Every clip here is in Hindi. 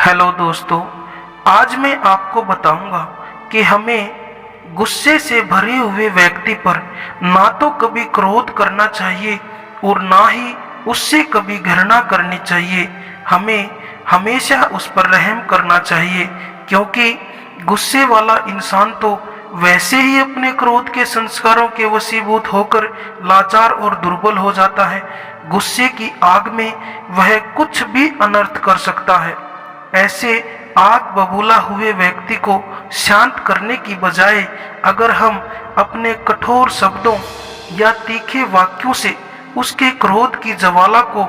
हेलो दोस्तों, आज मैं आपको बताऊंगा कि हमें गुस्से से भरे हुए व्यक्ति पर ना तो कभी क्रोध करना चाहिए और ना ही उससे कभी घृणा करनी चाहिए। हमें हमेशा उस पर रहम करना चाहिए, क्योंकि गुस्से वाला इंसान तो वैसे ही अपने क्रोध के संस्कारों के वशीभूत होकर लाचार और दुर्बल हो जाता है। गुस्से की आग में वह कुछ भी अनर्थ कर सकता है। ऐसे आग बबूला हुए व्यक्ति को शांत करने की बजाय अगर हम अपने कठोर शब्दों या तीखे वाक्यों से उसके क्रोध की ज्वाला को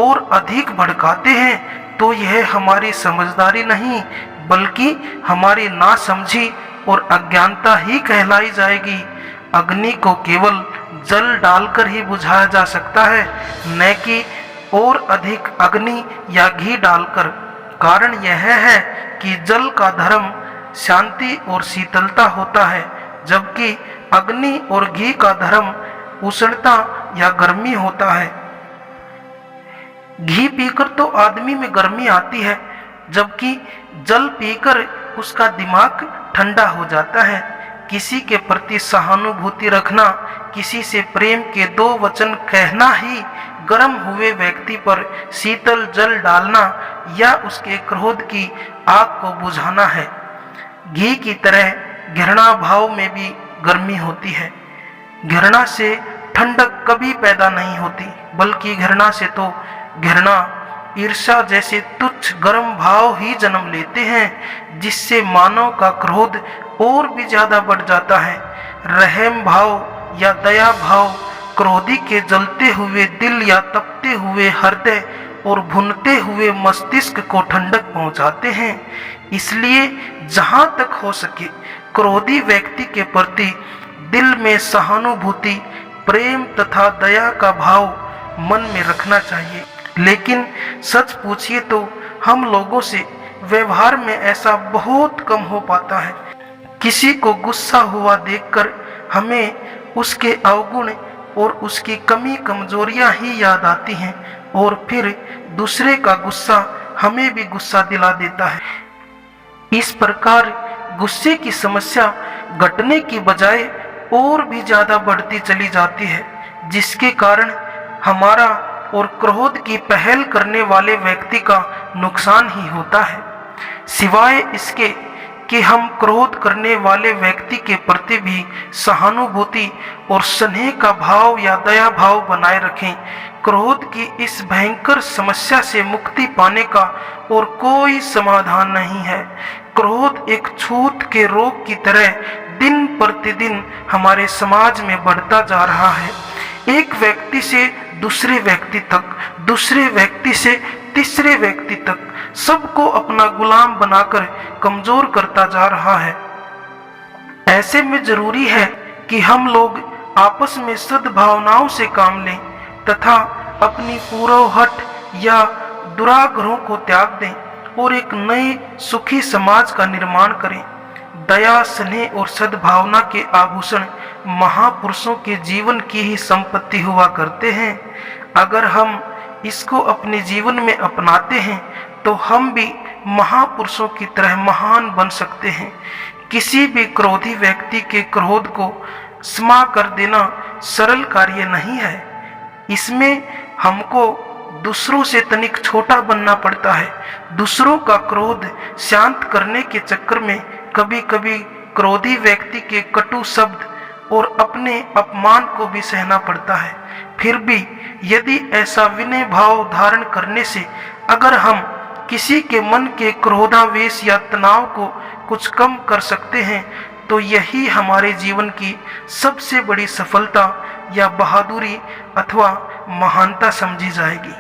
और अधिक भड़काते हैं, तो यह हमारी समझदारी नहीं बल्कि हमारी नासमझी और अज्ञानता ही कहलाई जाएगी। अग्नि को केवल जल डालकर ही बुझाया जा सकता है, न कि और अधिक अग्नि या घी डालकर। कारण यह है कि जल का धर्म शांति और शीतलता होता है, जबकि अग्नि और घी का धर्म उष्णता या गर्मी होता है। घी पीकर तो आदमी में गर्मी आती है, जबकि जल पीकर उसका दिमाग ठंडा हो जाता है। किसी के प्रति सहानुभूति रखना, किसी से प्रेम के दो वचन कहना ही गर्म हुए व्यक्ति पर शीतल जल डालना या उसके क्रोध की आग को बुझाना है। घी की तरह घृणा भाव में भी गर्मी होती है। घृणा से ठंडक कभी पैदा नहीं होती, बल्कि घृणा से तो घृणा, ईर्ष्या जैसे तुच्छ गर्म भाव ही जन्म लेते हैं, जिससे मानव का क्रोध और भी ज्यादा बढ़ जाता है। रहम भाव या दया भाव क्रोधी के जलते हुए दिल या तपते हुए हृदय और भुनते हुए मस्तिष्क को ठंडक पहुंचाते हैं। इसलिए जहां तक हो सके क्रोधी व्यक्ति के प्रति दिल में सहानुभूति, प्रेम तथा दया का भाव मन में रखना चाहिए। लेकिन सच पूछिए तो हम लोगों से व्यवहार में ऐसा बहुत कम हो पाता है। किसी को गुस्सा हुआ देखकर हमें उसके अवगुण और उसकी कमी कमजोरियां ही याद आती हैं, और फिर दूसरे का गुस्सा हमें भी गुस्सा दिला देता है। इस प्रकार गुस्से की समस्या घटने की बजाय और भी ज्यादा बढ़ती चली जाती है, जिसके कारण हमारा और क्रोध की पहल करने वाले व्यक्ति का नुकसान ही होता है। सिवाय इसके कि हम क्रोध करने वाले व्यक्ति के प्रति भी सहानुभूति और स्नेह का भाव या दया भाव बनाए रखें, क्रोध की इस भयंकर समस्या से मुक्ति पाने का और कोई समाधान नहीं है। क्रोध एक छूत के रोग की तरह दिन प्रतिदिन हमारे समाज में बढ़ता जा रहा है। एक व्यक्ति से दूसरे व्यक्ति तक, दूसरे व्यक्ति से तीसरे व्यक्ति तक सबको अपना गुलाम बनाकर कमजोर करता जा रहा है। ऐसे में जरूरी है कि हम लोग आपस में सद्भावनाओं से काम लें तथा अपनी पूर्वहट या दुराग्रहों को त्याग दें और एक नए सुखी समाज का निर्माण करें। दया, स्नेह और सद्भावना के आभूषण महापुरुषों के जीवन की ही संपत्ति हुआ करते हैं। अगर हम इसको अपने जीवन में अपनाते हैं तो हम भी महापुरुषों की तरह महान बन सकते हैं। किसी भी क्रोधी व्यक्ति के क्रोध को क्षमा कर देना सरल कार्य नहीं है। इसमें हमको दूसरों से तनिक छोटा बनना पड़ता है। दूसरों का क्रोध शांत करने के चक्कर में कभी कभी क्रोधी व्यक्ति के कटु शब्द और अपने अपमान को भी सहना पड़ता है। फिर भी यदि ऐसा विनय भाव धारण करने से अगर हम किसी के मन के क्रोधावेश या तनाव को कुछ कम कर सकते हैं, तो यही हमारे जीवन की सबसे बड़ी सफलता या बहादुरी अथवा महानता समझी जाएगी।